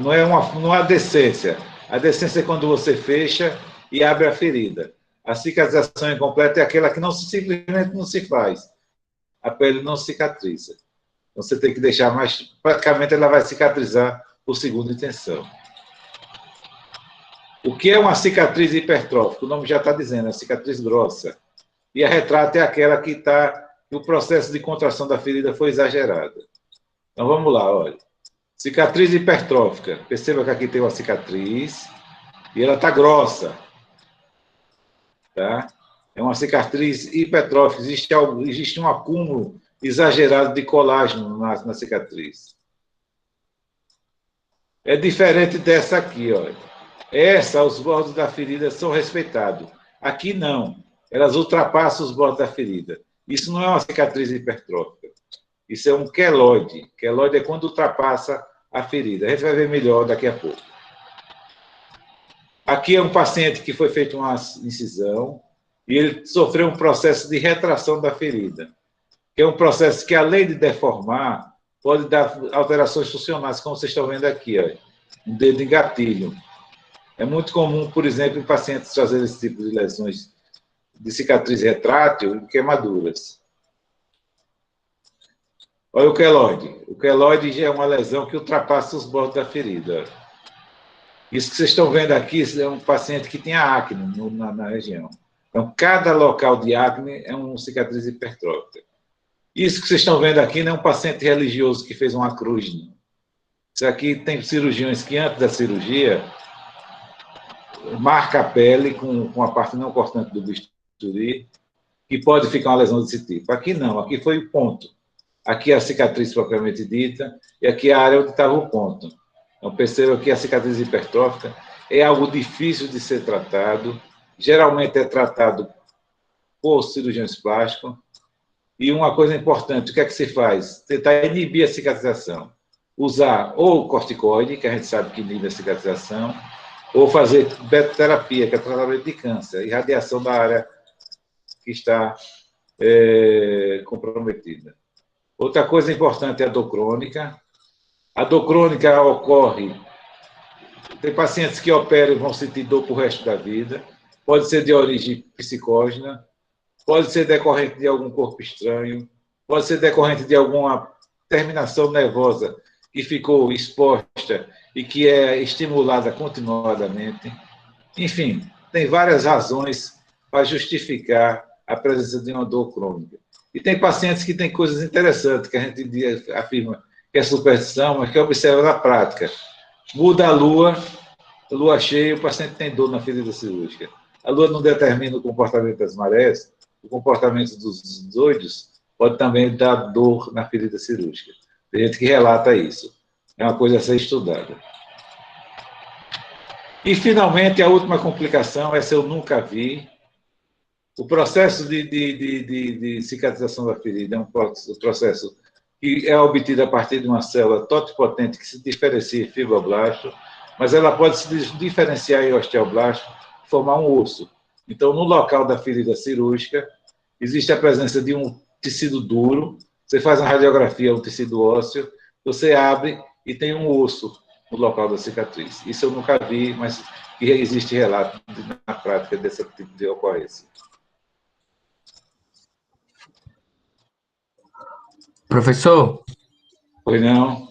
não há decência. A decência é quando você fecha e abre a ferida. A cicatrização incompleta é aquela que simplesmente não se faz. A pele não cicatriza. Então, você tem que deixar mais... Praticamente, ela vai cicatrizar por segunda intenção. O que é uma cicatriz hipertrófica? O nome já está dizendo, é cicatriz grossa. E a retrata é aquela que o processo de contração da ferida foi exagerado. Então, vamos lá, olha. Cicatriz hipertrófica. Perceba que aqui tem uma cicatriz e ela está grossa. Tá? É uma cicatriz hipertrófica. Existe um acúmulo exagerado de colágeno na cicatriz. É diferente dessa aqui, olha. Os bordos da ferida são respeitados. Aqui não. Elas ultrapassam os bordos da ferida. Isso não é uma cicatriz hipertrófica. Isso é um queloide. Queloide é quando ultrapassa a ferida. A gente vai ver melhor daqui a pouco. Aqui é um paciente que foi feita uma incisão e ele sofreu um processo de retração da ferida, que é um processo que, além de deformar, pode dar alterações funcionais, como vocês estão vendo aqui, ó, um dedo em gatilho. É muito comum, por exemplo, em pacientes fazerem esse tipo de lesões de cicatriz retrátil e queimaduras. Olha o queloide. O queloide já é uma lesão que ultrapassa os bordos da ferida. Isso que vocês estão vendo aqui é um paciente que tem acne na região. Então, cada local de acne é uma cicatriz hipertrófica. Isso que vocês estão vendo aqui não é um paciente religioso que fez uma cruz. Não. Isso aqui tem cirurgiões que, antes da cirurgia, marca a pele com a parte não cortante do bisturi, que pode ficar uma lesão desse tipo. Aqui não, aqui foi o ponto. Aqui é a cicatriz propriamente dita, e aqui é a área onde estava o ponto. Então, perceba que a cicatriz hipertrófica é algo difícil de ser tratado, geralmente é tratado por cirurgiões plásticos, e uma coisa importante, o que é que se faz? Tentar inibir a cicatrização. Usar ou corticoide, que a gente sabe que inibe a cicatrização, ou fazer betoterapia, que é tratamento de câncer, e radiação da área que está comprometida. Outra coisa importante é a dor crônica. A dor crônica ocorre... Tem pacientes que operam e vão sentir dor para o resto da vida. Pode ser de origem psicógena, pode ser decorrente de algum corpo estranho, pode ser decorrente de alguma terminação nervosa que ficou exposta e que é estimulada continuadamente. Enfim, tem várias razões para justificar a presença de uma dor crônica. E tem pacientes que têm coisas interessantes, que a gente afirma que é superstição, mas que observa na prática. Muda a lua cheia, o paciente tem dor na ferida cirúrgica. A lua não determina o comportamento das marés, o comportamento dos doidos pode também dar dor na ferida cirúrgica. Tem gente que relata isso. É uma coisa a ser estudada. E, finalmente, a última complicação, essa eu nunca vi. O processo de cicatrização da ferida é um processo que é obtido a partir de uma célula totipotente que se diferencia em fibroblasto, mas ela pode se diferenciar em osteoblasto e formar um osso. Então, no local da ferida cirúrgica, existe a presença de um tecido duro, você faz uma radiografia, um tecido ósseo, você abre e tem um osso no local da cicatriz. Isso eu nunca vi, mas existe relato na prática desse tipo de ocorrência. Professor, Pois não?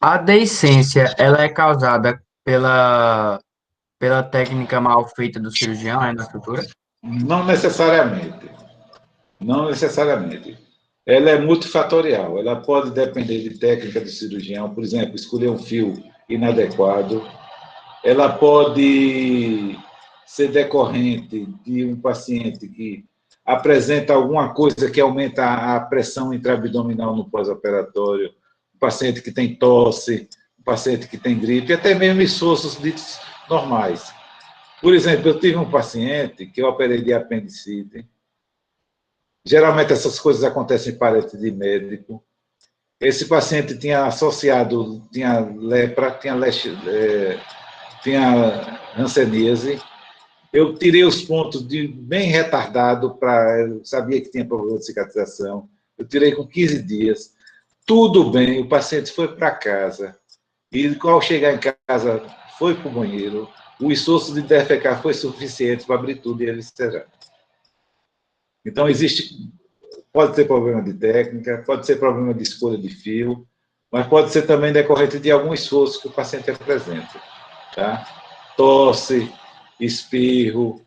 a deiscência, ela é causada pela técnica mal feita do cirurgião, na sutura? Não necessariamente. Não necessariamente. Ela é multifatorial. Ela pode depender de técnica do cirurgião, por exemplo, escolher um fio inadequado. Ela pode ser decorrente de um paciente que apresenta alguma coisa que aumenta a pressão intraabdominal no pós-operatório, um paciente que tem tosse, um paciente que tem gripe, até mesmo esforços ditos normais. Por exemplo, eu tive um paciente que eu operei de apendicite. Geralmente essas coisas acontecem em parente de médico. Esse paciente tinha associado, tinha lepra, tinha hanseníase. Eu tirei os pontos de bem retardado, eu sabia que tinha problema de cicatrização. Eu tirei com 15 dias. Tudo bem, o paciente foi para casa. E ao chegar em casa, foi para o banheiro. O esforço de defecar foi suficiente para abrir tudo e ele será. Então, pode ter problema de técnica, pode ser problema de escolha de fio, mas pode ser também decorrente de algum esforço que o paciente apresenta. Tá? Tosse, espirro,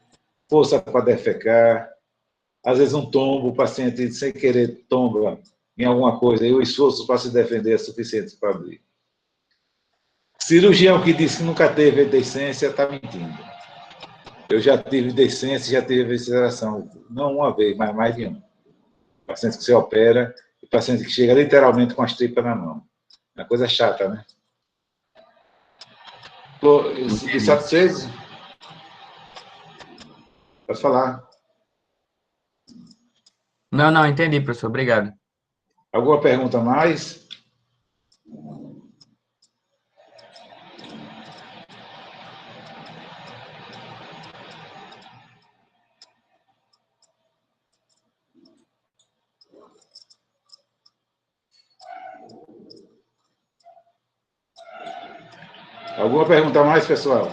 força para defecar, às vezes um tombo, o paciente sem querer tomba em alguma coisa, e o esforço para se defender é suficiente para abrir. Cirurgião que disse que nunca teve decência está mentindo. Eu já tive decência, já tive evisceração, não uma vez, mas mais de um. Paciente que se opera, e paciente que chega literalmente com as tripas na mão. É uma coisa chata, né? Estou satisfeito? Pode falar. Não, não, entendi, professor. Obrigado. Alguma pergunta mais? Alguma pergunta mais, pessoal?